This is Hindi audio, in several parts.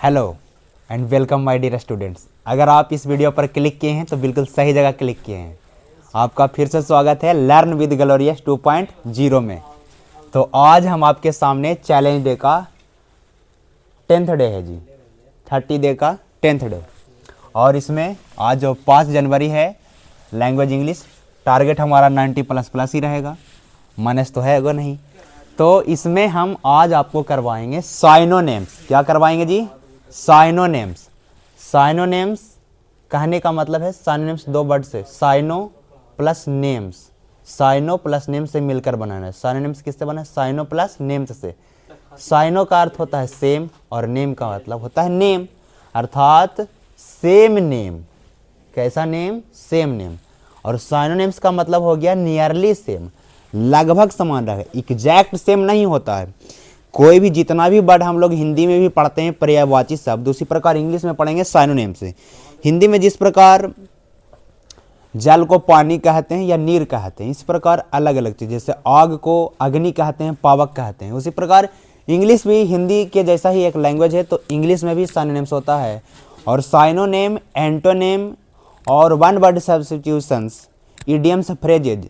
Hello and welcome my dear students. अगर आप इस वीडियो पर क्लिक किए हैं तो बिल्कुल सही जगह क्लिक किए हैं। आपका फिर से स्वागत है लर्न विद ग्लोरियस 2.0 में। तो आज हम आपके सामने चैलेंज डे का 10th डे है जी, 30 डे का 10th डे। और इसमें आज जो 5 जनवरी है, लैंग्वेज इंग्लिश, टारगेट हमारा 90++ ही रहेगा, माइनस तो है वो नहीं। तो इसमें हम आज आपको करवाएंगे साइनोनेम्स। क्या करवाएंगे जी? साइनोनेम्स। साइनोनेम्स कहने का मतलब है साइनोनेम्स दो वर्ड से, syno plus names, syno plus name से मिलकर बनाना है। साइनोनेम्स किससे बना है? साइनो प्लस नेम्स से। साइनो का अर्थ होता है सेम और नेम का मतलब होता है नेम, अर्थात सेम नेम। कैसा नेम? Same name. और साइनोनेम्स का मतलब हो गया नियरली सेम, लगभग समान रहेगा, एग्जैक्ट सेम नहीं होता है। कोई भी जितना भी वर्ड हम लोग हिंदी में भी पढ़ते हैं पर्यायवाची शब्द, उसी प्रकार इंग्लिश में पढ़ेंगे साइनोनेम से। हिंदी में जिस प्रकार जल को पानी कहते हैं या नीर कहते हैं, इस प्रकार अलग अलग चीज़, जैसे आग को अग्नि कहते हैं, पावक कहते हैं, उसी प्रकार इंग्लिश भी हिंदी के जैसा ही एक लैंग्वेज है, तो इंग्लिश में भी साइनोनेम्स होता है। और साइनोनेम, एंटोनेम और one word substitutions, idioms, phrases,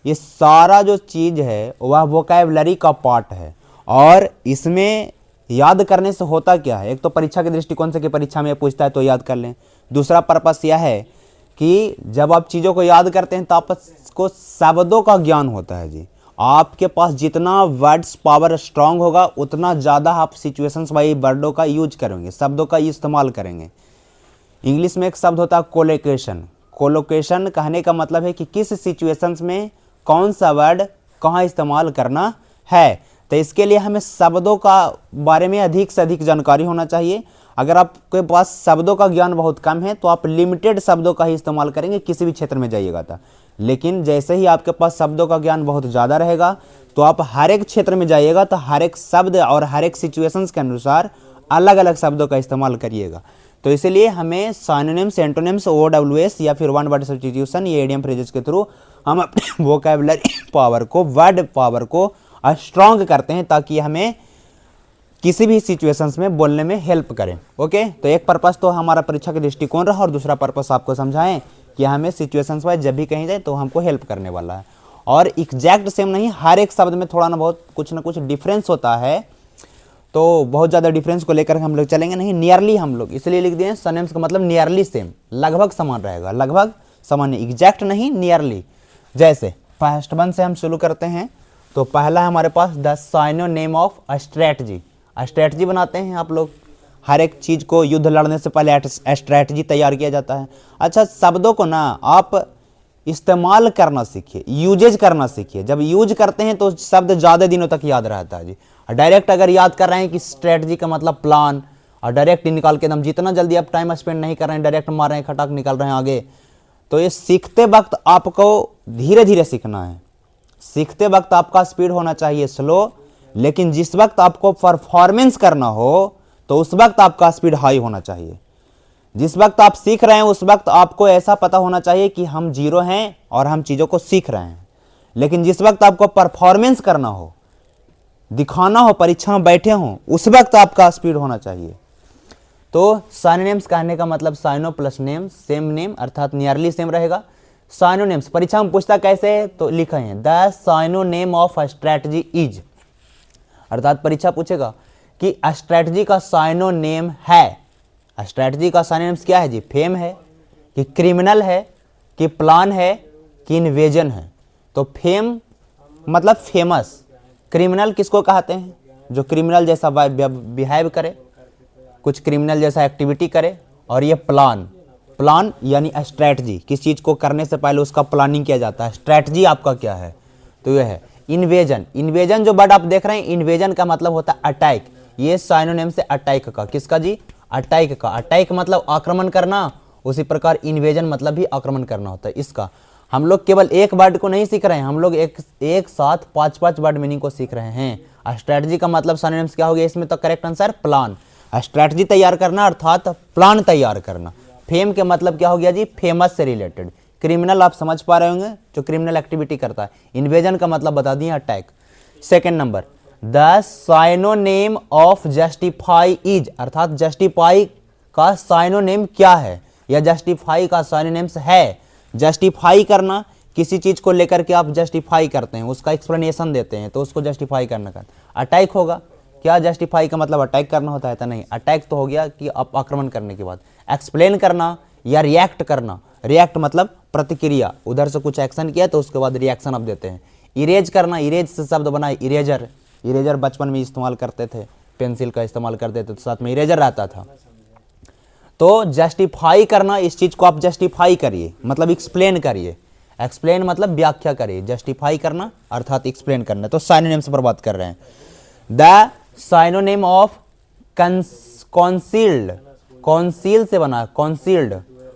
ये सारा जो चीज़ है वह वोकैबुलरी का पार्ट है। और इसमें याद करने से होता क्या है? एक तो परीक्षा के दृष्टिकोण से कि परीक्षा में पूछता है तो याद कर लें। दूसरा पर्पस यह है कि जब आप चीज़ों को याद करते हैं तो आपको शब्दों का ज्ञान होता है जी। आपके पास जितना वर्ड्स पावर स्ट्रांग होगा उतना ज़्यादा आप सिचुएशंस वाइज वर्डों का यूज करेंगे, शब्दों का इस्तेमाल करेंगे। इंग्लिश में एक शब्द होता है कोलोकेशन। कोलोकेशन कहने का मतलब है कि किस सिचुएशंस में कौन सा वर्ड कहाँ इस्तेमाल करना है। तो इसके लिए हमें शब्दों का बारे में अधिक से अधिक जानकारी होना चाहिए। अगर आपके पास शब्दों का ज्ञान बहुत कम है तो आप लिमिटेड शब्दों का ही इस्तेमाल करेंगे किसी भी क्षेत्र में जाइएगा तो। लेकिन जैसे ही आपके पास शब्दों का ज्ञान बहुत ज़्यादा रहेगा तो आप हर एक क्षेत्र में जाइएगा तो हर एक शब्द और हर एक सिचुएशंस के अनुसार अलग अलग शब्दों का इस्तेमाल करिएगा। तो इसलिए हमें साइनोनिम्स, एंटोनिम्स, OWS या फिर वन वर्ड सब्स्टिट्यूशन या इडियम फ्रेजेस के थ्रू हम अपने वोकैबुलरी पावर को, वर्ड पावर को स्ट्रॉन्ग करते हैं ताकि हमें किसी भी सिचुएशंस में बोलने में हेल्प करें। ओके, तो एक पर्पस तो हमारा परीक्षा के दृष्टिकोण रहा और दूसरा पर्पस आपको समझाएं कि हमें सिचुएशंस वाइज जब भी कहीं जाए तो हमको हेल्प करने वाला है। और एग्जैक्ट सेम नहीं, हर एक शब्द में थोड़ा ना बहुत कुछ ना कुछ डिफरेंस होता है, तो बहुत ज़्यादा डिफरेंस को लेकर हम लोग चलेंगे नहीं, नियरली हम लोग इसलिए लिख दिए सनेम्स का मतलब नियरली सेम, लगभग समान रहेगा, लगभग समान, एग्जैक्ट नहीं, नियरली। जैसे फर्स्ट वन से हम शुरू करते हैं तो पहला है हमारे पास the synonym of strategy. Strategy बनाते हैं आप लोग, हर एक चीज़ को युद्ध लड़ने से पहले स्ट्रैटजी तैयार किया जाता है। अच्छा, शब्दों को ना आप इस्तेमाल करना सीखिए, यूजेज करना सीखिए। जब यूज करते हैं तो शब्द ज़्यादा दिनों तक याद रहता है जी। डायरेक्ट अगर याद कर रहे हैं कि स्ट्रैटजी का मतलब प्लान, और डायरेक्ट निकाल के एकदम, जितना जल्दी आप टाइम स्पेंड नहीं कर रहे हैं, डायरेक्ट मार रहे हैं, खटाक निकाल रहे हैं आगे, तो ये सीखते वक्त आपको धीरे धीरे सीखना है। सीखते वक्त आपका स्पीड होना चाहिए स्लो, लेकिन जिस वक्त आपको परफॉर्मेंस करना हो तो उस वक्त आपका स्पीड हाई होना चाहिए। जिस वक्त आप सीख रहे हैं उस वक्त आपको ऐसा पता होना चाहिए कि हम जीरो हैं और हम चीज़ों को सीख रहे हैं। लेकिन जिस वक्त आपको परफॉर्मेंस करना हो, दिखाना हो, परीक्षा में बैठे हों, उस वक्त आपका स्पीड होना चाहिए। तो साइनोनिम्स कहने का मतलब syno plus name, same name, अर्थात नियरली सेम रहेगा। साइनोनिम्स परीक्षा में पूछता कैसे है तो लिखे हैं the synonym of strategy is, अर्थात परीक्षा पूछेगा कि स्ट्रैटजी का साइनोनेम है। स्ट्रैटजी का साइनोनिम्स क्या है जी? फेम है कि क्रिमिनल है कि प्लान है कि इन्वेजन है। तो फेम मतलब फेमस, क्रिमिनल किसको कहते हैं? जो क्रिमिनल जैसा बिहेव करे, कुछ क्रिमिनल जैसा एक्टिविटी करे। और ये प्लान, प्लान यानी स्ट्रैटजी, किस चीज़ को करने से पहले उसका प्लानिंग किया जाता है। स्ट्रैटजी आपका क्या है? तो यह है इन्वेजन। इन्वेजन जो वर्ड आप देख रहे हैं, इन्वेजन का मतलब होता है अटैक। ये साइनोनिम से अटैक का, किसका जी? अटैक का। अटैक मतलब आक्रमण करना, उसी प्रकार इन्वेजन मतलब भी आक्रमण करना होता है। इसका हम लोग केवल एक वर्ड को नहीं सीख रहे हैं, हम लोग एक साथ 5-5 वर्ड मीनिंग को सीख रहे हैं। स्ट्रैटजी का मतलब साइनोनिम्स क्या हो गया इसमें? तो करेक्ट आंसर प्लान। स्ट्रैटजी तैयार करना अर्थात प्लान तैयार करना। फेम के मतलब क्या हो गया जी? फेमस से रिलेटेड। क्रिमिनल आप समझ पा रहे होंगे, जो क्रिमिनल एक्टिविटी करता है। इन्वेजन का मतलब बता दिए attack. Second number, the synonym of justify is, अर्थात जस्टिफाई का साइनोनेम क्या है, या जस्टिफाई का साइनोनेम्स है। जस्टिफाई करना, किसी चीज को लेकर के आप जस्टिफाई करते हैं, उसका एक्सप्लेनेशन देते हैं, तो उसको जस्टिफाई करना का। अटैक होगा, क्या जस्टिफाई का मतलब अटैक करना होता है? तो नहीं, अटैक तो हो गया कि आप आक्रमण करने के बाद। एक्सप्लेन करना या रिएक्ट करना, रिएक्ट मतलब प्रतिक्रिया, उधर से कुछ एक्शन किया तो उसके बाद रिएक्शन आप देते हैं। इरेज करना, इरेज से शब्द बना इरेजर, इरेजर बचपन में इस्तेमाल करते थे, पेंसिल का इस्तेमाल करते थे तो साथ में इरेजर रहता था। तो जस्टिफाई करना, इस चीज को आप जस्टिफाई करिए, मतलब एक्सप्लेन करिए। एक्सप्लेन मतलब व्याख्या करिए, जस्टिफाई करना अर्थात एक्सप्लेन करना। तो साइनोनिम्स पर बात कर रहे हैं। The synonym of concealed, council से बना कॉन्सील्ड,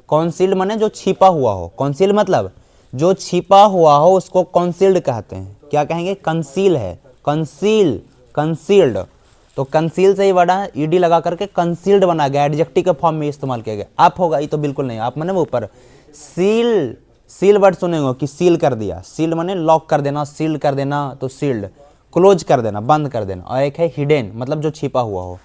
कॉन्सील्ड माने जो छिपा हुआ हो, कॉन्सील मतलब जो छिपा हुआ हो उसको कॉन्सील्ड कहते हैं। क्या कहेंगे? कंसील है, कंसील, कंसील्ड। तो कंसील से ही बड़ा ईडी लगा करके कंसील्ड बना गया, एडजेक्टिव के फॉर्म में इस्तेमाल किया गया। आप होगा ये तो बिल्कुल नहीं, आप माने ऊपर सील, सील वर्ड सुनेंगे कि सील कर दिया, सील माने लॉक कर देना, सील कर देना, तो सील्ड क्लोज कर देना, बंद कर देना। और एक है हिडन, मतलब जो छिपा हुआ हो।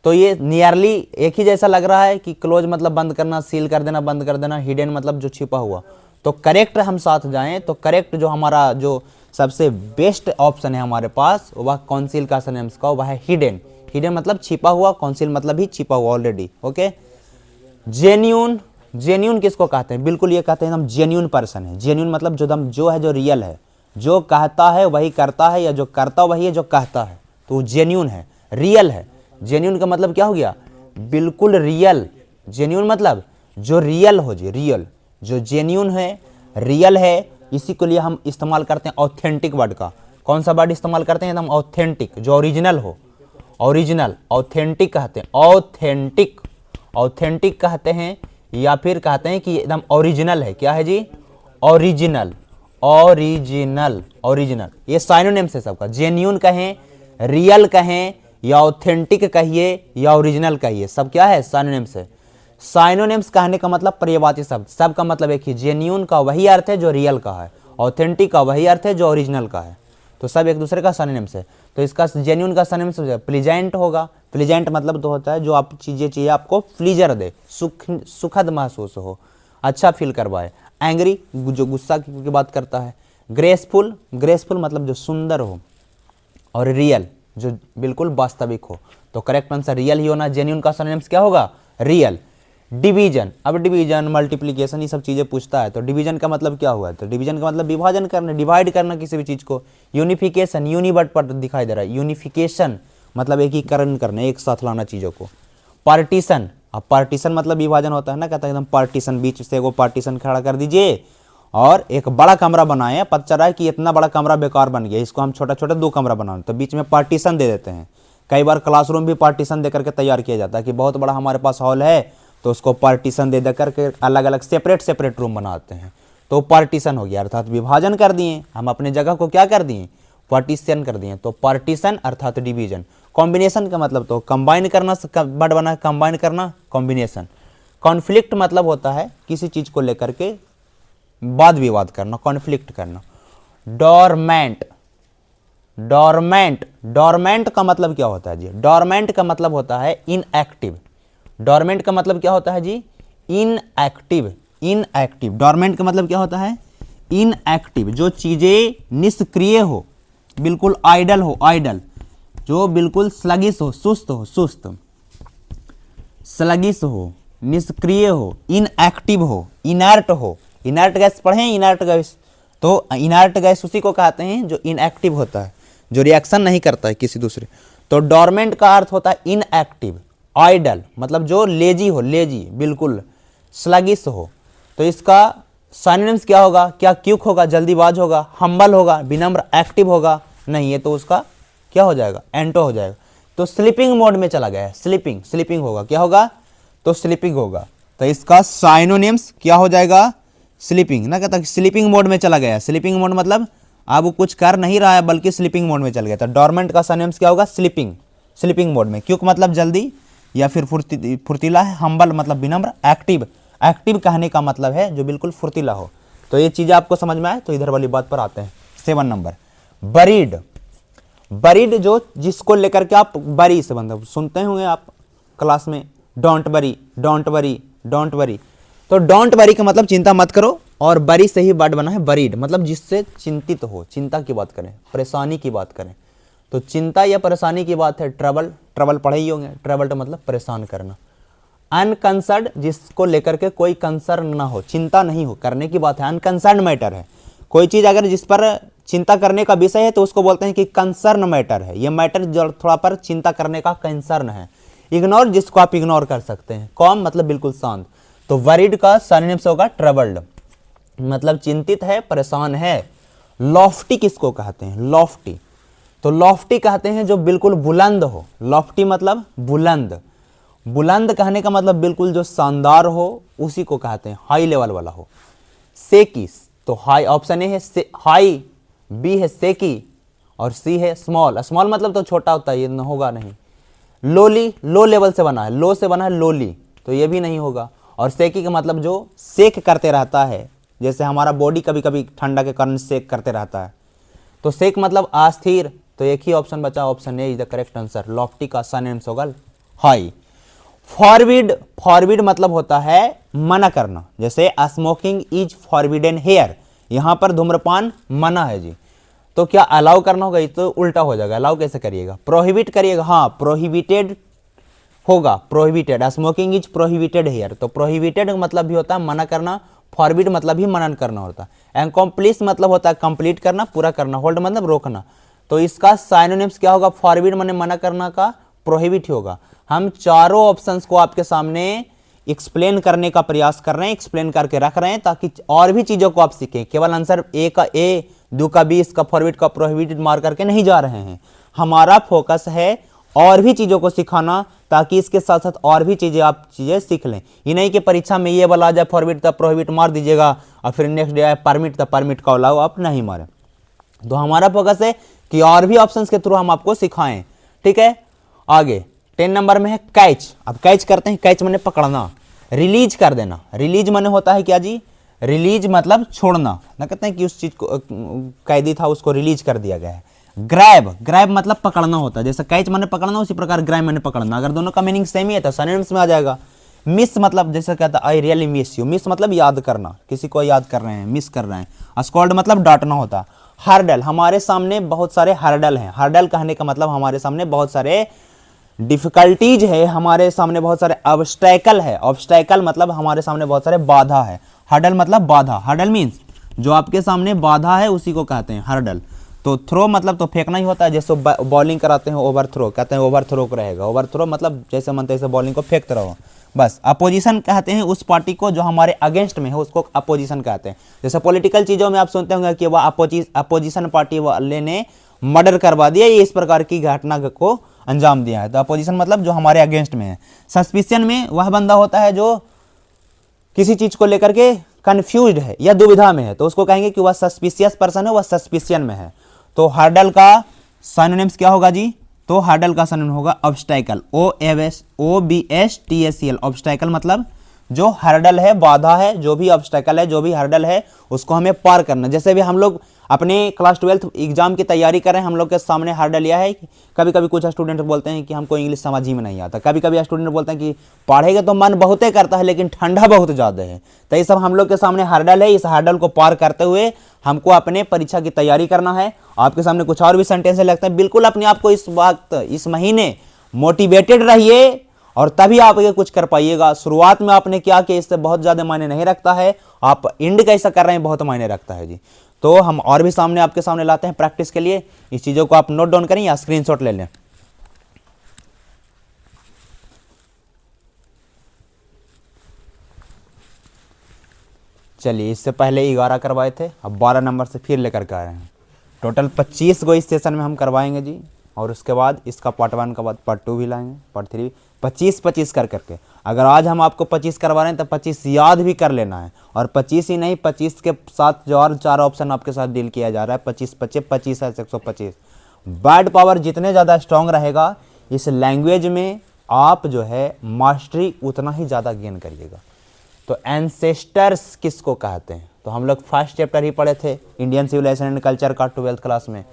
तो ये नियरली एक ही जैसा लग रहा है कि क्लोज मतलब बंद करना, सील कर देना, बंद कर देना, हिडन मतलब जो छिपा हुआ। तो करेक्ट हम साथ जाएं तो करेक्ट जो हमारा जो सबसे बेस्ट ऑप्शन है हमारे पास वह कॉन्सील का सिनोनिम्स का, वह है हिडन। हिडन मतलब छिपा हुआ, कॉन्सील मतलब ही छिपा हुआ ऑलरेडी। ओके। जेन्यून, जेन्यून किसको कहते हैं? बिल्कुल ये कहते हैं हम जेन्यून पर्सन है। जेन्यून मतलब जो दम जो है, जो रियल है, जो कहता है वही करता है, या जो करता वही है जो कहता है, तो वो जेन्यून है, रियल है। जेन्यून का मतलब क्या हो गया? बिल्कुल रियल। जेन्यून मतलब जो रियल हो जी, रियल, जो जेन्यून है, रियल है। इसी के लिए हम इस्तेमाल करते हैं ऑथेंटिक वर्ड का। कौन सा वर्ड इस्तेमाल करते हैं? एकदम ऑथेंटिक, जो ओरिजिनल हो, ओरिजिनल, ऑथेंटिक कहते हैं, ऑथेंटिक, ऑथेंटिक कहते हैं, या फिर कहते हैं कि एकदम ओरिजिनल है। क्या है जी? Original, original, original. ये साइनोनिम्स है सबका। जेन्यून कहें, रियल कहें, या ऑथेंटिक कहिए, या ओरिजिनल कहिए, सब क्या है? साइनोनिम्स है। साइनोनिम्स कहने का मतलब पर्यायवाची शब्द, सबका मतलब एक ही। जेन्यून का वही अर्थ है जो रियल का है, ऑथेंटिक का वही अर्थ है जो ओरिजिनल का है, तो सब एक दूसरे का साइनोनिम्स है। तो इसका जेन्यून का साइनोनिम्स प्लीजेंट होगा। प्लीजेंट मतलब तो होता है जो आप चीजें चाहिए आपको प्लीजर दे, सुखद महसूस हो, अच्छा फील करवाए। एंग्री जो गुस्सा की बात करता है। ग्रेसफुल, ग्रेसफुल मतलब जो सुंदर हो, और रियल जो बिल्कुल वास्तविक हो। तो करेक्ट आंसर रियल ही होना। जेन्यून का सिनोनिम्स क्या होगा? रियल। डिवीजन, अब डिवीजन, मल्टीप्लिकेशन ये सब चीज़ें पूछता है, तो डिवीजन का मतलब क्या हुआ? तो डिवीजन का मतलब विभाजन करना, डिवाइड करना किसी भी चीज़ को। यूनिफिकेशन, यूनिवर्ड पर दिखाई दे रहा है, यूनिफिकेशन मतलब एकीकरण करना, एक साथ लाना चीज़ों को। पार्टीशन, अब पार्टीशन मतलब विभाजन होता है ना, कहता है एकदम पार्टीशन, बीच से वो पार्टीशन खड़ा कर दीजिए और एक बड़ा कमरा बनाए। पता चला है कि इतना बड़ा कमरा बेकार बन गया, इसको हम छोटा छोटा 2 कमरा बनाए, तो बीच में पार्टीशन दे देते हैं। कई बार क्लासरूम भी पार्टीशन दे करके तैयार किया जाता है कि बहुत बड़ा हमारे पास हॉल है तो उसको पार्टीशन दे करके अलग अलग सेपरेट सेपरेट रूम बनाते हैं, तो पार्टीशन हो गया, अर्थात विभाजन कर दिए हम अपने जगह को, क्या कर दिए? पार्टीशन कर दिए। तो पार्टीशन अर्थात डिवीजन। कॉम्बिनेशन का मतलब तो कंबाइन करना, वर्ड बना है कंबाइन करना, कॉम्बिनेशन। कॉन्फ्लिक्ट मतलब होता है किसी चीज को लेकर के वाद विवाद करना, कॉन्फ्लिक्ट करना। डोरमेंट, डोरमेंट, डोरमेंट का मतलब क्या होता है जी? डोरमेंट का मतलब होता है इनएक्टिव। डोरमेंट का मतलब क्या होता है जी? Inactive, inactive. डोरमेंट का मतलब क्या होता है? इनएक्टिव, जो चीजें निष्क्रिय हो, बिल्कुल आइडल हो, आइडल, जो बिल्कुल स्लगिश हो, सुस्त हो, सुस्त, स्लगिश हो, निष्क्रिय हो, इनएक्टिव हो, इनर्ट हो। इनर्ट गैस पढ़े हैं? इनर्ट गैस, तो इनर्ट गैस उसी को कहते हैं जो इनएक्टिव होता है, जो रिएक्शन नहीं करता है किसी दूसरे। तो डोरमेंट का अर्थ होता है इनएक्टिव, आइडल मतलब जो लेजी हो, लेजी, बिल्कुल स्लगिश हो। तो इसका सिनोनिम्स क्या होगा? क्या क्यूक होगा, जल्दीबाज होगा, हम्बल होगा, विनम्र, एक्टिव होगा? नहीं, ये तो उसका क्या हो जाएगा? एंटो हो जाएगा। तो स्लीपिंग मोड में चला गया है, स्लीपिंग, स्लीपिंग होगा, क्या होगा? तो स्लीपिंग होगा। तो इसका साइनोनिम्स क्या हो जाएगा? स्लीपिंग ना, कहता स्लीपिंग मोड में चला गया। स्लीपिंग मोड मतलब अब वो कुछ कर नहीं रहा है बल्कि स्लीपिंग मोड में चल गया। तो डोरमेंट का सिनोनिम्स क्या होगा? स्लीपिंग, स्लीपिंग मोड में। क्यूक मतलब जल्दी या फिर फुर्तीला है। हम्बल मतलब विनम्र। एक्टिव, एक्टिव कहने का मतलब है जो बिल्कुल फुर्तीला हो। तो ये चीज़ें आपको समझ में आए तो इधर वाली बात पर आते हैं। 7 नंबर, बरीड। बरीड जो जिसको लेकर के आप बरी से मतलब सुनते होंगे आप क्लास में, don't worry don't worry don't worry. तो डोंट वरी का मतलब चिंता मत करो, और बरी से ही वर्ड बना है बरीड, मतलब जिससे चिंतित हो, चिंता की बात करें, परेशानी की बात करें। तो चिंता या परेशानी की बात है ट्रबल, ट्रबल पढ़े ही होंगे, ट्रबल तो मतलब परेशान करना। अनकंसर्न जिसको लेकर के कोई कंसर्न ना हो, चिंता नहीं हो करने की बात है, अनकंसर्न मैटर है। कोई चीज अगर जिस पर चिंता करने का विषय है तो उसको बोलते हैं कि कंसर्न मैटर है, ये मैटर जो थोड़ा पर चिंता करने का कंसर्न है। इग्नोर जिसको आप इग्नोर कर सकते हैं, कॉम मतलब बिल्कुल शांत। तो वरीड का सिनोनिम्स होगा ट्रबल्ड, मतलब चिंतित है, परेशान है। लॉफ्टी किसको कहते हैं? लॉफ्टी, तो लॉफ्टी कहते हैं जो बिल्कुल बुलंद हो। लॉफ्टी मतलब बुलंद, बुलंद कहने का मतलब बिल्कुल जो शानदार हो उसी को कहते हैं, हाई लेवल वाला हो। सेकी, तो हाई ऑप्शन ए है हाई, बी है सेकी और सी है स्मॉल। स्मॉल मतलब तो छोटा होता है, ये होगा नहीं। लोली, लो लेवल से बना है, लो से बना है लोली, तो ये भी नहीं होगा। और सेकी का मतलब जो सेक करते रहता है, जैसे हमारा बॉडी कभी कभी ठंडा के कारण सेक करते रहता है, तो सेक मतलब अस्थिर। तो एक ही ऑप्शन बचा, option A is the correct answer. Lofty का सिनोनिम्स होगा हाई। फॉरबिड, फॉरबिड मतलब होता है मना करना, जैसे स्मोकिंग इज फॉरबिडन हेयर, यहां पर धूम्रपान मना है जी। तो क्या अलाउ करना होगा? ये तो उल्टा हो जाएगा, अलाउ कैसे करिएगा? प्रोहिबिट करिएगा, हाँ प्रोहिबिटेड होगा, prohibited. Smoking is prohibited here, तो प्रोहिबिटेड मतलब भी होता है मना करना, फॉरबिड मतलब भी मना करना होता है। एनकॉम्प्लिस मतलब होता है कंप्लीट करना, पूरा करना। होल्ड मतलब रोकना। तो इसका साइनोनिम्स क्या होगा? फॉरबिड माने मना करना का, प्रोहिबिट होगा। हम चारों ऑप्शंस को आपके सामने एक्सप्लेन करने का प्रयास कर रहे हैं, एक्सप्लेन करके रख रहे हैं ताकि और भी चीजों को आप सीखें। केवल आंसर ए का ए, दो का बी, इसका फॉरबिड का प्रोहिबिटेड मार करके नहीं जा रहे हैं। हमारा फोकस है और भी चीजों को सिखाना, ताकि इसके साथ साथ और भी चीजें आप चीजें सीख लें। ये नहीं कि परीक्षा में ये वाला आ जाए फॉरबिड तब प्रोहिबिट मार दीजिएगा और फिर नेक्स्ट डे आए परमिट तब परमिट का अलाउ आप नहीं मारे। तो हमारा फोकस है कि और भी ऑप्शंस के थ्रू हम आपको सिखाएं, ठीक है। आगे 10 नंबर में है कैच। अब कैच करते हैं, कैच माने पकड़ना, रिलीज कर देना। रिलीज माने होता है क्या जी? रिलीज मतलब छोड़ना, ना कहते हैं कि उस चीज को कैदी था उसको रिलीज कर दिया गया है। ग्रैब, ग्रैब मतलब पकड़ना होता है, जैसे कैच माने पकड़ना, उसी प्रकार ग्रैब माने पकड़ना। अगर दोनों का मीनिंग सेम ही है तो सिनोनिम्स में आ जाएगा। मिस मतलब जैसे कहता है I really miss you, miss मतलब याद करना, किसी को याद कर रहे हैं, मिस कर रहे हैं। स्कॉल्ड मतलब डांटना होता। हर्डल, हमारे सामने बहुत सारे हर्डल हैं। हर्डल कहने का मतलब हमारे सामने बहुत सारे डिफिकल्टीज है, हमारे सामने बहुत सारे ऑब्स्टैकल है। ऑब्स्टैकल मतलब हमारे सामने बहुत सारे बाधा है। हर्डल मतलब बाधा। हर्डल मीन्स जो आपके सामने बाधा है उसी को कहते हैं हर्डल। तो थ्रो मतलब तो फेंकना ही होता है, जैसे बॉलिंग कराते हैं ओवर थ्रो, कहते हैं ओवर थ्रो को रहेगा। ओवर थ्रो मतलब जैसे मन तैसे बॉलिंग को फेंकते रहो, बस। अपोजिशन कहते हैं उस पार्टी को जो हमारे अगेंस्ट में है, उसको अपोजिशन कहते हैं। जैसे पॉलिटिकल चीज़ों में आप सुनते होंगे कि वह अपोजिशन पार्टी वाले ने मर्डर करवा दिया, ये इस प्रकार की घटना को अंजाम दिया है। तो अपोजिशन मतलब जो हमारे अगेंस्ट में है। सस्पिशियन में वह बंदा होता है जो किसी चीज को लेकर के कंफ्यूज्ड है या दुविधा में है, तो उसको कहेंगे कि वह सस्पिशियस पर्सन है, वह सस्पिशियन में है। तो हर्डल का सिनोनिम्स क्या होगा जी? तो हर्डल का सिनोनिम होगा ऑब्स्टैकल, OBSTACL। ऑब्स्टैकल मतलब जो हर्डल है, बाधा है, जो भी ऑब्स्टैकल है, जो भी हर्डल है, उसको हमें पार करना। जैसे भी हम लोग अपने क्लास 12 एग्जाम की तैयारी कर रहे हैं, हम लोग के सामने हर्डल यह है कि कभी कभी कुछ स्टूडेंट बोलते हैं कि हमको इंग्लिश समझ ही में नहीं आता। कभी कभी स्टूडेंट बोलते हैं कि पढ़ेगा तो मन बहुते करता है लेकिन ठंडा बहुत ज़्यादा है। तो ये सब हम लोग के सामने हर्डल है। इस हर्डल को पार करते हुए हमको अपने परीक्षा की तैयारी करना है। आपके सामने कुछ और भी सेंटेंस लगते हैं, बिल्कुल अपने आप को इस वक्त, इस महीने मोटिवेटेड रहिए और तभी आप ये कुछ कर पाइएगा। शुरुआत में आपने क्या कि इससे बहुत ज़्यादा मायने नहीं रखता है, आप एंड कैसा कर रहे हैं बहुत मायने रखता है जी। तो हम और भी सामने आपके सामने लाते हैं प्रैक्टिस के लिए। इस चीज़ों को आप नोट डाउन करें या स्क्रीनशॉट ले लें। चलिए, इससे पहले 11 करवाए थे, अब 12 नंबर से फिर लेकर के आ रहे हैं। टोटल 25 गो इस सेशन में हम करवाएंगे जी, और उसके बाद इसका पार्ट 1 के बाद पार्ट 2 भी लाएंगे, पार्ट 3। 25-25 कर करके। अगर आज हम आपको 25 करवा रहे हैं तो 25 याद भी कर लेना है। और 25 ही नहीं, 25 के साथ जो और 4 ऑप्शन आपके साथ डील किया जा रहा है, 25 25 25 है 125। वर्ड पावर जितने ज़्यादा स्ट्रांग रहेगा इस लैंग्वेज में, आप जो है मास्टरी उतना ही ज़्यादा गेन करिएगा। तो एंसेस्टर्स किसको कहते हैं? तो हम लोग फर्स्ट चैप्टर ही पढ़े थे इंडियन सिविलाइजेशन एंड कल्चर का 12th क्लास में।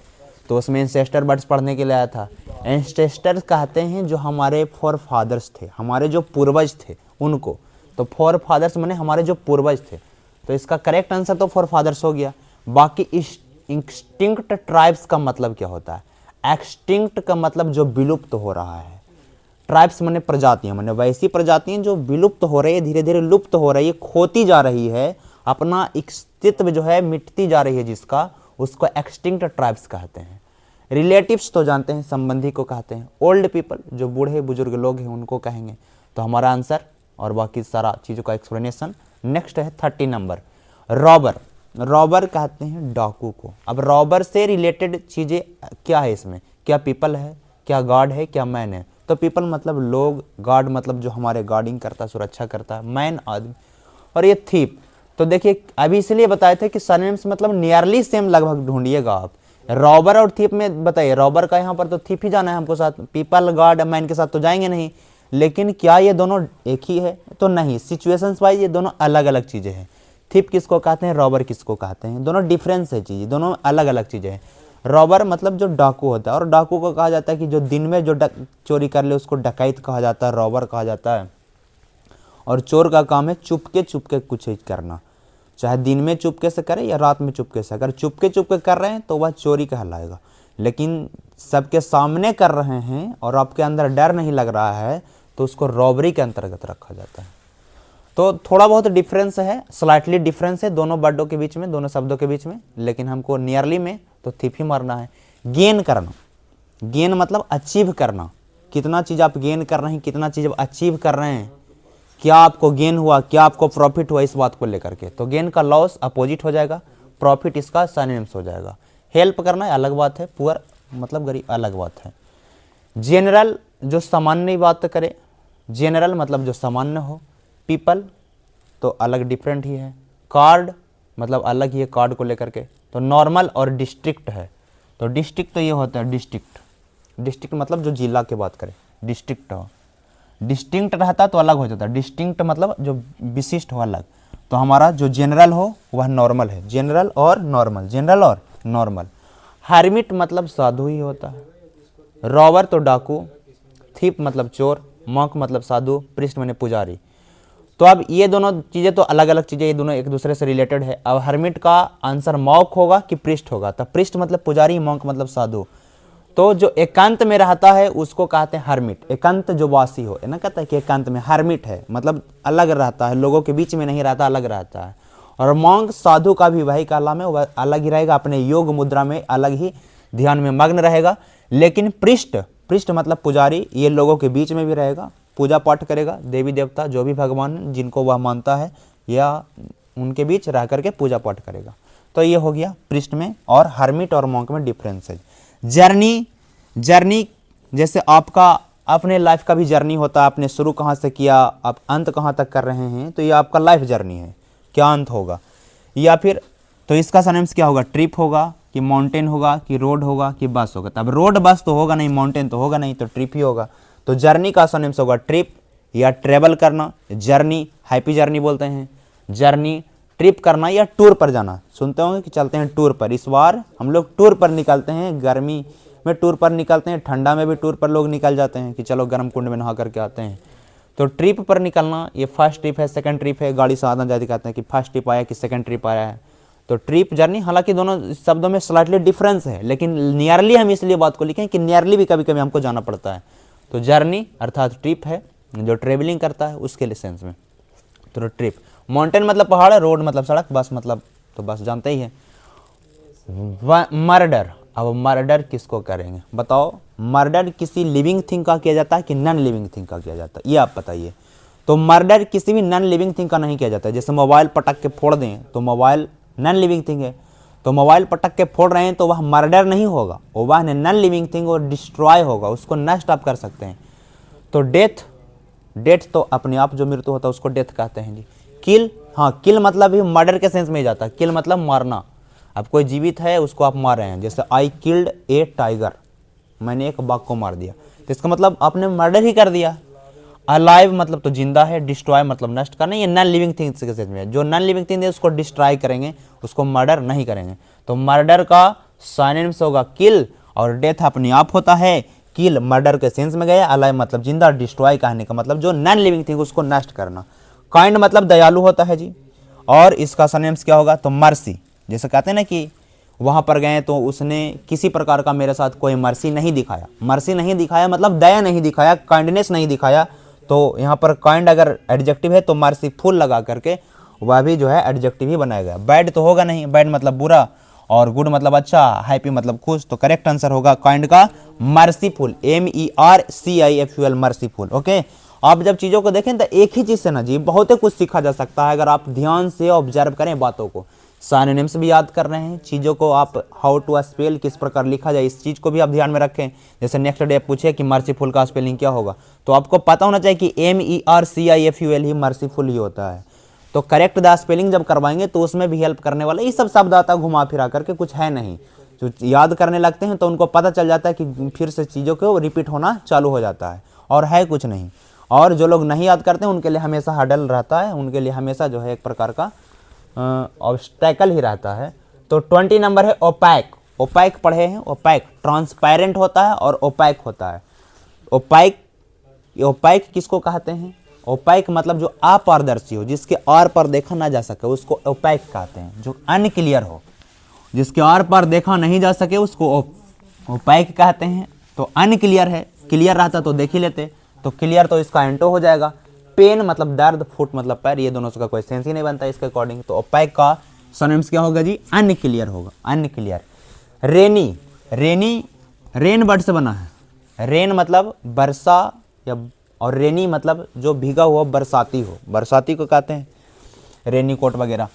तो उसमें एंसेस्टर वर्ड्स पढ़ने के लिए आया था। एंसेस्टर कहते हैं जो हमारे फोर फादर्स थे, हमारे जो पूर्वज थे उनको। तो फोर फादर्स माने हमारे जो पूर्वज थे, तो इसका करेक्ट आंसर तो फोर फादर्स हो गया। बाकी एक्सटिंक्ट ट्राइब्स का मतलब क्या होता है? एक्सटिंक्ट का मतलब जो विलुप्त हो रहा है। ट्राइब्स माने प्रजातियां, माने वैसी प्रजातियां जो विलुप्त हो रही है, धीरे धीरे लुप्त हो रही है, खोती जा रही है, अपना अस्तित्व जो है मिटती जा रही है जिसका, उसको एक्सटिंक्ट ट्राइब्स कहते हैं। रिलेटिव्स तो जानते हैं, संबंधी को कहते हैं। ओल्ड पीपल जो बूढ़े बुजुर्ग लोग हैं उनको कहेंगे। तो हमारा आंसर और बाकी सारा चीज़ों का एक्सप्लेनेशन। नेक्स्ट है 30 नंबर, रॉबर। रॉबर कहते हैं डाकू को। अब रॉबर से रिलेटेड चीज़ें क्या है इसमें? क्या पीपल है, क्या गॉड है, क्या मैन है? तो पीपल मतलब लोग, गॉड मतलब जो हमारे गार्डिंग करता है, सुरक्षा करता है, मैन आदमी, और ये थीप। तो देखिए अभी इसलिए बताए थे कि सरनेम्स मतलब नियरली सेम लगभग ढूंढिएगा आप। रॉबर और थीप में बताइए, रॉबर का यहाँ पर तो थीप ही जाना है हमको साथ, पीपल गॉड मैन के साथ तो जाएंगे नहीं। लेकिन क्या ये दोनों एक ही है? तो नहीं, सिचुएशंस वाइज ये दोनों अलग अलग चीज़ें हैं। थीप किसको कहते हैं, रॉबर किसको कहते हैं, दोनों डिफरेंस है चीज़, दोनों अलग अलग चीज़ें हैं। रॉबर मतलब जो डाकू होता है, और डाकू को कहा जाता है कि जो दिन में जो चोरी कर ले उसको डकैत कहा जाता है, रॉबर कहा जाता है। और चोर का काम है चुपके कुछ करना, चाहे दिन में चुपके से करे या रात में चुपके से। अगर चुपके कर रहे हैं तो वह चोरी कहलाएगा, लेकिन सबके सामने कर रहे हैं और आपके अंदर डर नहीं लग रहा है तो उसको रॉबरी के अंतर्गत रखा जाता है। तो थोड़ा बहुत डिफरेंस है, स्लाइटली डिफरेंस है दोनों वर्डों के बीच में, दोनों शब्दों के बीच में, लेकिन हमको नियरली में तो थीप ही मारना है। गेन करना, गेन मतलब अचीव करना, कितना चीज़ आप गेन कर रहे हैं, कितना चीज़ आप अचीव कर रहे हैं, क्या आपको गेन हुआ, क्या आपको प्रॉफिट हुआ, इस बात को लेकर के। तो गेन का लॉस अपोजिट हो जाएगा, प्रॉफिट इसका सिनोनिम्स हो जाएगा। हेल्प करना अलग बात है, पुअर मतलब गरीब अलग बात है। जनरल जो सामान्य बात करे, जनरल मतलब जो सामान्य हो। पीपल तो अलग डिफरेंट ही है। कार्ड मतलब अलग ही है कार्ड को लेकर के। तो नॉर्मल और डिस्ट्रिक्ट है, तो डिस्ट्रिक्ट तो ये होता है डिस्ट्रिक्ट, डिस्ट्रिक्ट मतलब जो जिला की बात करें, डिस्ट्रिक्ट हो। डिस्टिंक्ट रहता तो अलग हो जाता, डिस्टिंक्ट मतलब जो विशिष्ट हो, अलग। तो हमारा जो जनरल हो वह नॉर्मल है, जनरल और नॉर्मल, जनरल और नॉर्मल। हर्मिट मतलब साधु ही होता है। रॉबर तो डाकू, थीप मतलब चोर, मॉन्क मतलब साधु, प्रिस्ट माने पुजारी। तो अब ये दोनों चीज़ें तो अलग अलग चीज़ें, ये दोनों एक दूसरे से रिलेटेड है। अब हर्मिट का आंसर मॉन्क होगा कि प्रिस्ट होगा? तो प्रिस्ट मतलब पुजारी, मॉन्क मतलब साधु। तो जो एकांत में रहता है उसको कहते हैं हर्मिट। एकांत जो वासी हो, ना कहता है कि एकांत में हर्मिट है, मतलब अलग रहता है, लोगों के बीच में नहीं रहता, अलग रहता है। और मॉन्क साधु का भी वही काला में वह अलग ही रहेगा, अपने योग मुद्रा में अलग ही ध्यान में मग्न रहेगा। लेकिन पृष्ठ, पृष्ठ मतलब पुजारी, ये लोगों के बीच में भी रहेगा, पूजा पाठ करेगा, देवी देवता जो भी भगवान जिनको वह मानता है या उनके बीच रह करके पूजा पाठ करेगा। तो ये हो गया पृष्ठ में और हर्मिट और मॉन्क में डिफरेंस है। जर्नी, जर्नी जैसे आपका अपने लाइफ का भी जर्नी होता है, आपने शुरू कहाँ से किया, आप अंत कहाँ तक कर रहे हैं, तो ये आपका लाइफ जर्नी है, क्या अंत होगा। या फिर तो इसका सिनोनिम्स क्या होगा? ट्रिप होगा कि माउंटेन होगा कि रोड होगा कि बस होगा? तब रोड बस तो होगा नहीं, माउंटेन तो होगा नहीं, तो ट्रिप ही होगा। तो जर्नी का सिनोनिम्स होगा ट्रिप या ट्रेवल करना। जर्नी हैप्पी जर्नी बोलते हैं, जर्नी ट्रिप करना या टूर पर जाना। सुनते होंगे कि चलते हैं टूर पर, इस बार हम लोग टूर पर निकलते हैं, गर्मी में टूर पर निकलते हैं, ठंडा में भी टूर पर लोग निकल जाते हैं कि चलो गर्म कुंड में नहा करके आते हैं। तो ट्रिप पर निकलना, ये फर्स्ट ट्रिप है, सेकंड ट्रिप है, गाड़ी से आना जाती कहते हैं कि फर्स्ट ट्रिप आया कि सेकंड ट्रिप आया है। तो ट्रिप जर्नी, हालांकि दोनों शब्दों में स्लाइटली डिफरेंस है, लेकिन नियरली हम इसलिए बात को लिखें कि नियरली भी कभी कभी हमको जाना पड़ता है। तो जर्नी अर्थात ट्रिप है, जो ट्रेवलिंग करता है उसके लिए सेंस में। तो ट्रिप, माउंटेन मतलब पहाड़, रोड मतलब सड़क, बस मतलब तो बस जानते ही है। मर्डर, अब मर्डर किसको करेंगे बताओ? मर्डर किसी लिविंग थिंग का किया जाता है कि नॉन लिविंग थिंग का किया जाता है, ये आप बताइए। तो मर्डर किसी भी नॉन लिविंग थिंग का नहीं किया जाता है। जैसे मोबाइल पटक के फोड़ दें तो मोबाइल नॉन लिविंग थिंग है, तो मोबाइल पटक के फोड़ रहे हैं तो वह मर्डर नहीं होगा, वह नॉन लिविंग थिंग और डिस्ट्रॉय होगा, उसको नष्ट आप कर सकते हैं। तो डेथ, डेथ तो अपने आप जो मृत्यु होता है उसको डेथ कहते हैं जी। किल, हाँ किल मतलब भी मर्डर के सेंस में ही जाता है। किल मतलब मारना, अब कोई जीवित है उसको आप मार रहे हैं, जैसे आई किल्ड ए टाइगर, मैंने एक बाघ को मार दिया, तो इसका मतलब आपने मर्डर ही कर दिया। अलाइव मतलब तो जिंदा है, डिस्ट्रॉय मतलब नष्ट करना, ये नॉन लिविंग थिंग्स के सेंस में। जो नॉन लिविंग थिंग है उसको डिस्ट्रॉय करेंगे, उसको मर्डर नहीं करेंगे। तो मर्डर का साइनिम्स होगा किल, और डेथ अपने आप होता है, किल मर्डर के सेंस में गया, अलाइव मतलब जिंदा, डिस्ट्रॉय कहने का मतलब जो नॉन लिविंग थिंग उसको नष्ट करना, काइंड मतलब दयालु होता है जी। और इसका सिनोनिम्स क्या होगा, तो मर्सी, जैसे कहते हैं ना कि वहाँ पर गए तो उसने किसी प्रकार का मेरे साथ कोई मर्सी नहीं दिखाया, मर्सी नहीं दिखाया मतलब दया नहीं दिखाया, काइंडनेस नहीं दिखाया, तो यहाँ पर काइंड अगर एडजेक्टिव है तो मर्सीफुल लगा करके वह भी जो है एडजेक्टिव ही बनाया गया। बैड तो होगा नहीं, बैड मतलब बुरा, और गुड मतलब अच्छा, हैप्पी मतलब खुश, तो करेक्ट आंसर होगा काइंड का मर्सीफुल, MERCIFUL, मर्सीफुल। ओके, आप जब चीज़ों को देखें तो एक ही चीज़ से ना जी बहुत ही कुछ सीखा जा सकता है अगर आप ध्यान से ऑब्जर्व करें बातों को। सिनोनिम्स भी याद कर रहे हैं, चीज़ों को आप हाउ टू स्पेल, किस प्रकार लिखा जाए, इस चीज़ को भी आप ध्यान में रखें। जैसे नेक्स्ट डे पूछे कि मर्सीफुल का स्पेलिंग क्या होगा, तो आपको पता होना चाहिए कि MERCIFUL ही मर्सीफुल ही होता है। तो करेक्ट द स्पेलिंग जब करवाएंगे तो उसमें भी हेल्प करने वाला ये सब शब्द आता घुमा फिरा करके, कुछ है नहीं। जो याद करने लगते हैं तो उनको पता चल जाता है कि फिर से चीज़ों को रिपीट होना चालू हो जाता है, और है कुछ नहीं। और जो लोग नहीं याद करते हैं उनके लिए हमेशा हडल रहता है, उनके लिए हमेशा जो है एक प्रकार का ऑब्स्टेकल ही रहता है। तो 20 नंबर है ओपैक। ओपैक पढ़े हैं, ओपैक ट्रांसपेरेंट होता है और ओपैक होता है। ओपैक, ओपैक किसको कहते हैं, ओपैक मतलब जो अपारदर्शी हो, जिसके आर पर देखा ना जा सके उसको ओपैक कहते हैं। जो अनक्लियर हो, जिसके आर पर देखा नहीं जा सके उसको ओपैक कहते हैं। तो अनक्लियर है, क्लियर रहता तो देख ही लेते, तो क्लियर तो इसका एंटो हो जाएगा। पेन मतलब दर्द, फुट मतलब पैर, ये दोनों का कोई सेंस ही नहीं बनता इसके अकॉर्डिंग। तो ओपैक का सिनोनिम्स क्या होगा जी, अनक्लियर होगा, अनक्लियर। रेनी, रेनी रेन वर्ड से बना है, रेन मतलब वर्षा या, और रेनी मतलब जो भीगा हुआ बरसाती हो, बरसाती को कहते हैं रेनी कोट वगैरह।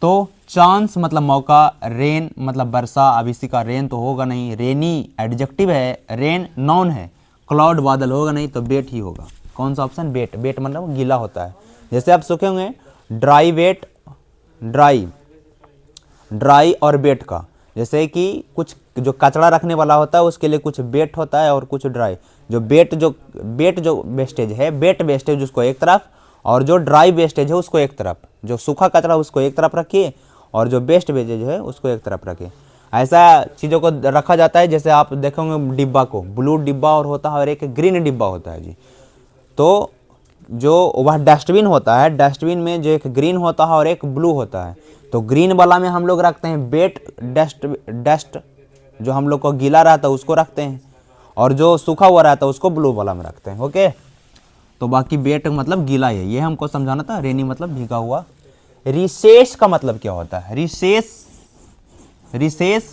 तो चांस मतलब मौका, रेन मतलब वर्षा, अब इसी का रेन तो होगा नहीं, रेनी एडजेक्टिव है, रेन नाउन है, क्लाउड बादल होगा नहीं, तो बेट ही होगा। कौन सा ऑप्शन, बेट। बेट मतलब गीला होता है, जैसे आप सूखे होंगे ड्राई वेट, ड्राई, ड्राई और बेट का, जैसे कि कुछ जो कचरा रखने वाला होता है उसके लिए कुछ बेट होता है और कुछ ड्राई। जो बेट जो वेस्टेज है, बेट वेस्टेज उसको एक तरफ, और जो ड्राई वेस्टेज है उसको एक तरफ, जो सूखा कचरा उसको एक तरफ रखिए और जो बेस्ट वेस्टेज है उसको एक तरफ रखिए। ऐसा चीज़ों को रखा जाता है। जैसे आप देखोगे डिब्बा को, ब्लू डिब्बा और होता है और एक ग्रीन डिब्बा होता है जी। तो जो वह डस्टबिन होता है, डस्टबिन में जो एक ग्रीन होता है और एक ब्लू होता है, तो ग्रीन वाला में हम लोग रखते हैं बेट, डस्ट जो हम लोग को गीला रहता है उसको रखते हैं, और जो सूखा हुआ रहता है उसको ब्लू वाला में रखते हैं। ओके, तो बाकी बेट मतलब गीला है, ये हमको समझाना था। रेनी मतलब भीगा हुआ। रिसेस का मतलब क्या होता है, रिसेस, रिसेस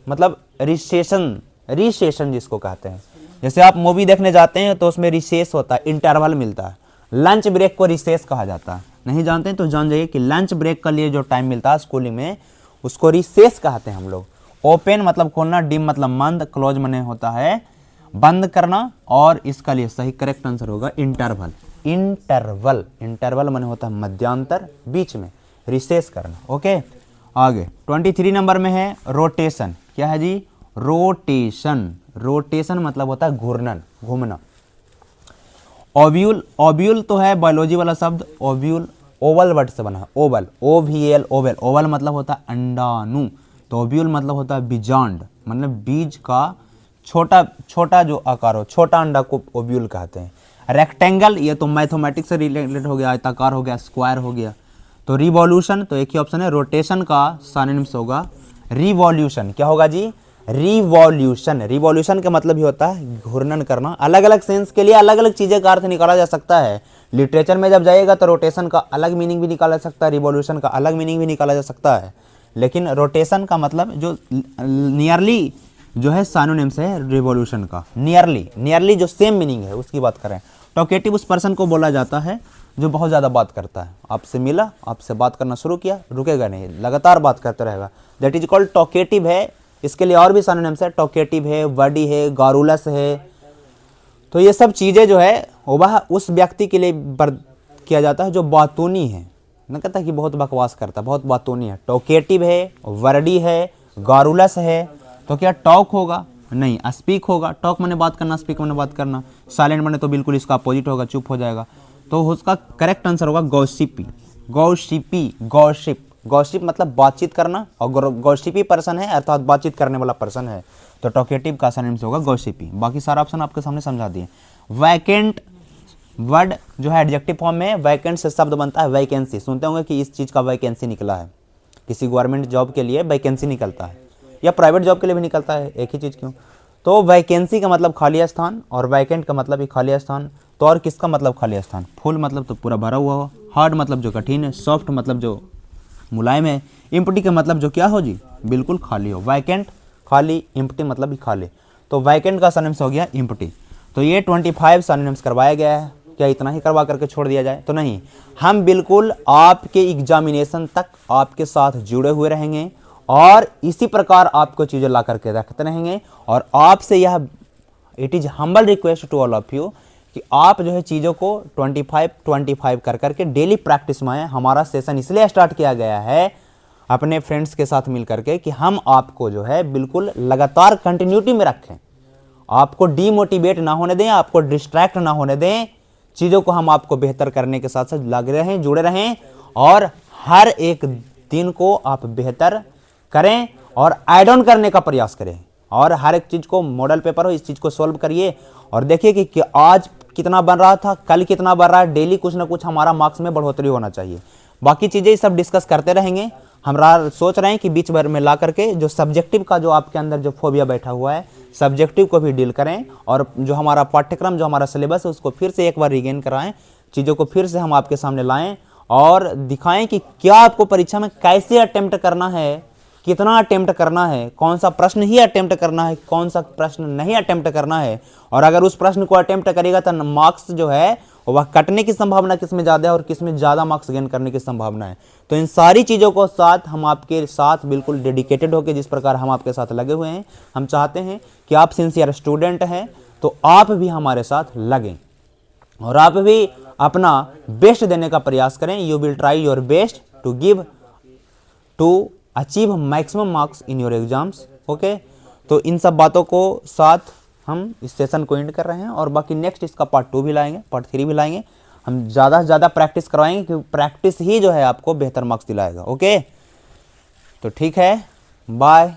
मतलब रिसेशन, रिसेशन जिसको कहते हैं। जैसे आप मूवी देखने जाते हैं तो उसमें रिसेस होता है, इंटरवल मिलता है। लंच ब्रेक को रिसेस कहा जाता है, नहीं जानते हैं तो जान जाइए कि लंच ब्रेक के लिए जो टाइम मिलता है स्कूलिंग में उसको रिसेस कहते हैं हम लोग। ओपन मतलब खोलना, डिम मतलब मंद, क्लोज मने होता है बंद करना, और इसका लिए सही करेक्ट आंसर होगा इंटरवल। इंटरवल, इंटरवल मने होता है मध्यांतर, बीच में, रिसेस करना। ओके, आगे 23 नंबर में है रोटेशन। क्या है जी, रोटेशन। रोटेशन मतलब होता है घूर्णन, घूमना। ओव्यूल, ओव्यूल तो है बायोलॉजी वाला शब्द, ओव्यूल ओवल वर्ड से बना है, ओवल, OVAL, ओवल। ओवल मतलब होता है अंडाणु, तो ओव्यूल मतलब होता है बीजांड, मतलब बीज का छोटा छोटा जो आकार हो, छोटा अंडा को ओव्यूल कहते हैं। रेक्टेंगल, ये तो मैथमेटिक्स से रिलेटेड हो गया, आयताकार हो गया, स्क्वायर हो गया। तो रिवॉल्यूशन, तो एक ही ऑप्शन है, रोटेशन का सिनोनिम्स होगा रिवॉल्यूशन। क्या होगा जी, रिवॉल्यूशन। रिवॉल्यूशन का मतलब ही होता है घूर्णन करना। अलग अलग सेंस के लिए अलग अलग चीज़ें का अर्थ निकाला जा सकता है। लिटरेचर में जब जाइएगा तो रोटेशन का अलग मीनिंग भी निकाला जा सकता है, रिवॉल्यूशन का अलग मीनिंग भी निकाला जा सकता है, लेकिन रोटेशन का मतलब जो नियरली जो है सिनोनिम्स है रिवॉल्यूशन का, नियरली, नियरली जो सेम मीनिंग है उसकी बात करें। टॉकेटिव उस पर्सन को बोला जाता है जो बहुत ज़्यादा बात करता है। आपसे मिला, आपसे बात करना शुरू किया, रुकेगा नहीं, लगातार बात करते रहेगा, दैट इज कॉल्ड टॉकेटिव है। इसके लिए और भी सिनोनिम्स है, टॉकेटिव है, वर्डी है, गारुलस है। तो ये सब चीज़ें जो है वह उस व्यक्ति के लिए किया जाता है जो बातूनी है, न कहता कि बहुत बकवास करता, बहुत बातूनी है। टॉकेटिव है, वर्डी है, गारुलस है। तो क्या टॉक होगा, नहीं, स्पीक होगा। टॉक मैंने बात करना, स्पीक मैंने बात करना। साइलेंट मैंने तो बिल्कुल इसका अपोजिट होगा, चुप हो जाएगा। तो उसका करेक्ट आंसर होगा गॉसिपी, गॉसिपी, गॉसिप। गॉसिप मतलब बातचीत करना, और गॉसिपी पर्सन है अर्थात बातचीत करने वाला पर्सन है, तो टॉकेटिव का सिनोनिम्स होगा गॉसिपी। बाकी सारा ऑप्शन आपके सामने समझा दिए। वैकेंट वर्ड जो है एडजेक्टिव फॉर्म में, वैकेंट से शब्द बनता है वैकेंसी। सुनते होंगे कि इस चीज़ का वैकेंसी निकला है, किसी गवर्नमेंट जॉब के लिए वैकेंसी निकलता है, या प्राइवेट जॉब के लिए भी निकलता है, एक ही चीज़ क्यों। तो वैकेंसी का मतलब खाली स्थान, और वैकेंट का मतलब ही खाली स्थान। तो और किसका मतलब खाली स्थान? फुल मतलब तो पूरा भरा हुआ हो, हार्ड मतलब जो कठिन है, सॉफ्ट मतलब जो मुलायम है, एम्प्टी का मतलब जो क्या हो जी, बिल्कुल खाली हो। वैकेंट खाली, एम्प्टी मतलब ही खाली। तो वैकेंट का सिनोनिम्स हो गया एम्प्टी। तो ये 25 सिनोनिम्स करवाया गया है। क्या इतना ही करवा करके छोड़ दिया जाए? तो नहीं, हम बिल्कुल आपके एग्जामिनेशन तक आपके साथ जुड़े हुए रहेंगे और इसी प्रकार आपको चीज़ें ला करके रखते रहेंगे। और आपसे यह it is humble request to all of you कि आप जो है चीज़ों को 25 कर करके डेली प्रैक्टिस में आएँ। हमारा सेशन इसलिए स्टार्ट किया गया है अपने फ्रेंड्स के साथ मिल करके कि हम आपको जो है बिल्कुल लगातार कंटिन्यूटी में रखें, आपको डीमोटिवेट ना होने दें, आपको डिस्ट्रैक्ट ना होने दें। चीज़ों को हम आपको बेहतर करने के साथ साथ लगे रहें, जुड़े रहें, और हर एक दिन को आप बेहतर करें और ऐड ऑन करने का प्रयास करें। और हर एक चीज़ को मॉडल पेपर हो, इस चीज़ को सॉल्व करिए और देखिए कि आज कितना बन रहा था, कल कितना बन रहा है। डेली कुछ ना कुछ हमारा मार्क्स में बढ़ोतरी होना चाहिए। बाकी चीज़ें सब डिस्कस करते रहेंगे। हम सोच रहे हैं कि बीच भर में ला करके जो सब्जेक्टिव का जो आपके अंदर जो फोबिया बैठा हुआ है, सब्जेक्टिव को भी डील करें, और जो हमारा पाठ्यक्रम, जो हमारा सिलेबस है, उसको फिर से एक बार रिगेन कराएं। चीज़ों को फिर से हम आपके सामने लाएं और दिखाएं कि क्या आपको परीक्षा में कैसे अटेम्प्ट करना है, कितना अटेम्प्ट करना है, कौन सा प्रश्न ही अटेम्प्ट करना है, कौन सा प्रश्न नहीं अटेम्प्ट करना है। और अगर उस प्रश्न को अटेम्प्ट करेगा तो मार्क्स जो है वह कटने की संभावना किसमें ज़्यादा है और किसमें ज़्यादा मार्क्स गेन करने की संभावना है। तो इन सारी चीज़ों को साथ हम आपके साथ बिल्कुल डेडिकेटेड होकर, जिस प्रकार हम आपके साथ लगे हुए हैं, हम चाहते हैं कि आप सिंसियर स्टूडेंट हैं तो आप भी हमारे साथ लगें और आप भी अपना बेस्ट देने का प्रयास करें। You will try your best to achieve maximum marks in your exams. Okay, तो इन सब बातों को साथ हम इस सेशन को एंड कर रहे हैं और बाकी नेक्स्ट इसका पार्ट 2 भी लाएंगे, पार्ट 3 भी लाएंगे। हम ज़्यादा से ज़्यादा प्रैक्टिस करवाएंगे क्योंकि प्रैक्टिस ही जो है आपको बेहतर मार्क्स दिलाएगा। ओके, तो ठीक है, बाय।